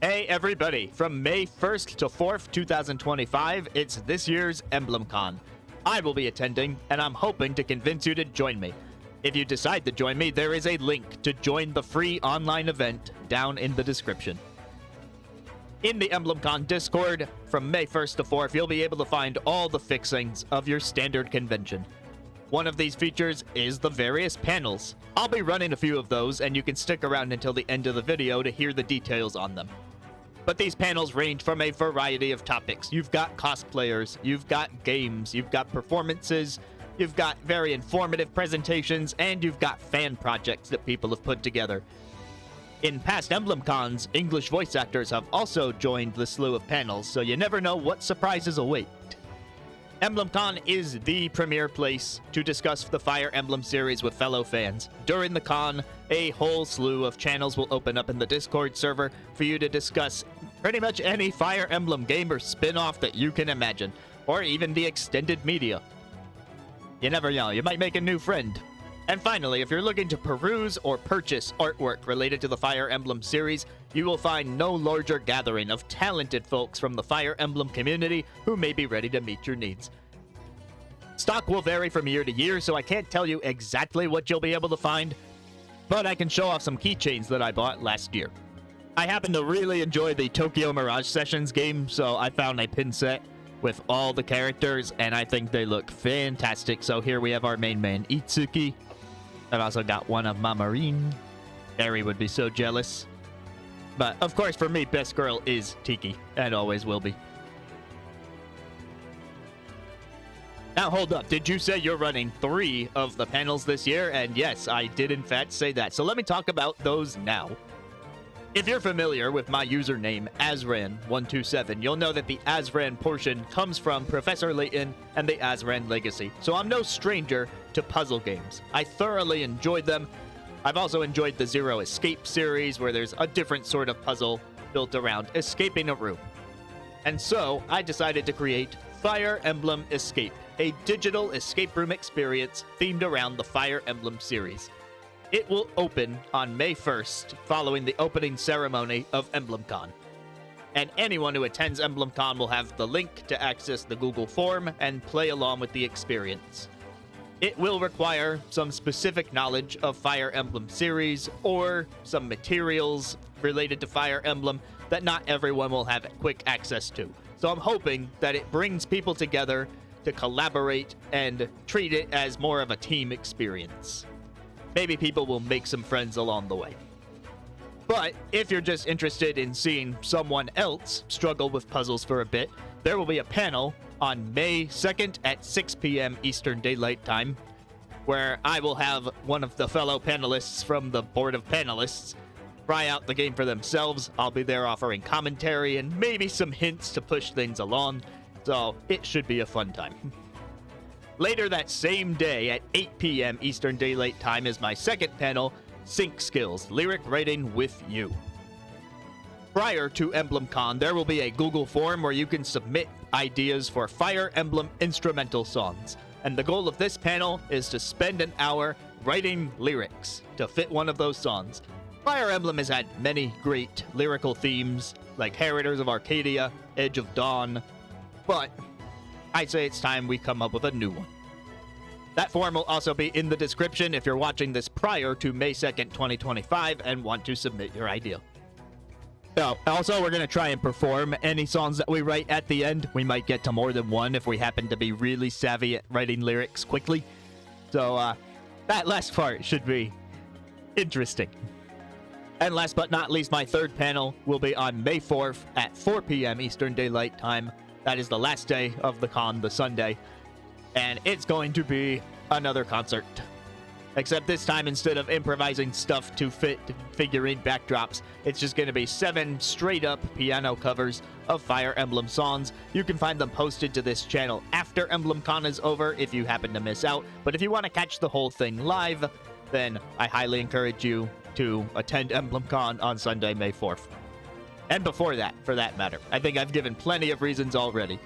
Hey everybody, from May 1st to 4th, 2025, it's this year's EmblemCon. I will be attending, and I'm hoping to convince you to join me. If you decide to join me, there is a link to join the free online event down in the description. In the EmblemCon Discord, from May 1st to 4th, you'll be able to find all the fixings of your standard convention. One of these features is the various panels. I'll be running a few of those, and you can stick around until the end of the video to hear the details on them. But these panels range from a variety of topics. You've got cosplayers, you've got games, you've got performances, you've got very informative presentations, and you've got fan projects that people have put together. In past EmblemCons, English voice actors have also joined the slew of panels, so you never know what surprises await. EmblemCon is the premier place to discuss the Fire Emblem series with fellow fans. During the con, a whole slew of channels will open up in the Discord server for you to discuss pretty much any Fire Emblem game or spin-off that you can imagine, or even the extended media. You never know, you might make a new friend. And finally, if you're looking to peruse or purchase artwork related to the Fire Emblem series, you will find no larger gathering of talented folks from the Fire Emblem community who may be ready to meet your needs. Stock will vary from year to year, so I can't tell you exactly what you'll be able to find, but I can show off some keychains that I bought last year. I happen to really enjoy the Tokyo Mirage Sessions game, so I found a pin set with all the characters, and I think they look fantastic. So here we have our main man, Itsuki. I've also got one of my Marine. Harry would be so jealous. But, of course, for me, best girl is Tiki, and always will be. Now, hold up. Did you say you're running 3 of the panels this year? And yes, I did, in fact, say that. So let me talk about those now. If you're familiar with my username, Azran127, you'll know that the Azran portion comes from Professor Layton and the Azran Legacy, so I'm no stranger to puzzle games. I thoroughly enjoyed them. I've also enjoyed the Zero Escape series, where there's a different sort of puzzle built around escaping a room. And so, I decided to create Fire Emblem Escape, a digital escape room experience themed around the Fire Emblem series. It will open on May 1st, following the opening ceremony of EmblemCon. And anyone who attends EmblemCon will have the link to access the Google form and play along with the experience. It will require some specific knowledge of Fire Emblem series or some materials related to Fire Emblem that not everyone will have quick access to. So I'm hoping that it brings people together to collaborate and treat it as more of a team experience. Maybe people will make some friends along the way. But if you're just interested in seeing someone else struggle with puzzles for a bit, there will be a panel on May 2nd at 6 p.m. Eastern Daylight Time, where I will have one of the fellow panelists from the Board of Panelists try out the game for themselves. I'll be there offering commentary and maybe some hints to push things along, so it should be a fun time. Later that same day at 8 p.m. Eastern Daylight Time is my second panel, Sync Skills, Lyric Writing with You. Prior to EmblemCon, there will be a Google form where you can submit ideas for Fire Emblem instrumental songs. And the goal of this panel is to spend an hour writing lyrics to fit one of those songs. Fire Emblem has had many great lyrical themes, like Heritors of Arcadia, Edge of Dawn, but I say it's time we come up with a new one. That form will also be in the description if you're watching this prior to May 2nd, 2025 and want to submit your idea. So, also, we're going to try and perform any songs that we write at the end. We might get to more than one if we happen to be really savvy at writing lyrics quickly. So, that last part should be interesting. And last but not least, my third panel will be on May 4th at 4 p.m. Eastern Daylight Time. That is the last day of the con, the Sunday. And it's going to be another concert. Except this time, instead of improvising stuff to fit figurine backdrops, it's just going to be 7 straight-up piano covers of Fire Emblem songs. You can find them posted to this channel after EmblemCon is over if you happen to miss out. But if you want to catch the whole thing live, then I highly encourage you to attend EmblemCon on Sunday, May 4th. And before that, for that matter. I think I've given plenty of reasons already.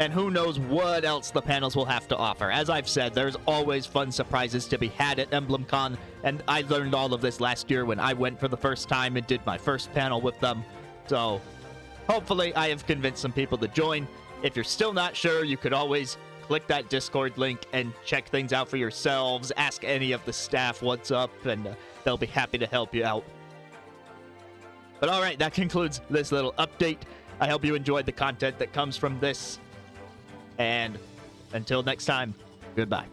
And who knows what else the panels will have to offer. As I've said, there's always fun surprises to be had at EmblemCon, and I learned all of this last year when I went for the first time and did my first panel with them. So hopefully I have convinced some people to join. If you're still not sure, you could always click that Discord link and check things out for yourselves. Ask any of the staff what's up, and they'll be happy to help you out. But all right, that concludes this little update. I hope you enjoyed the content that comes from this. And until next time, goodbye.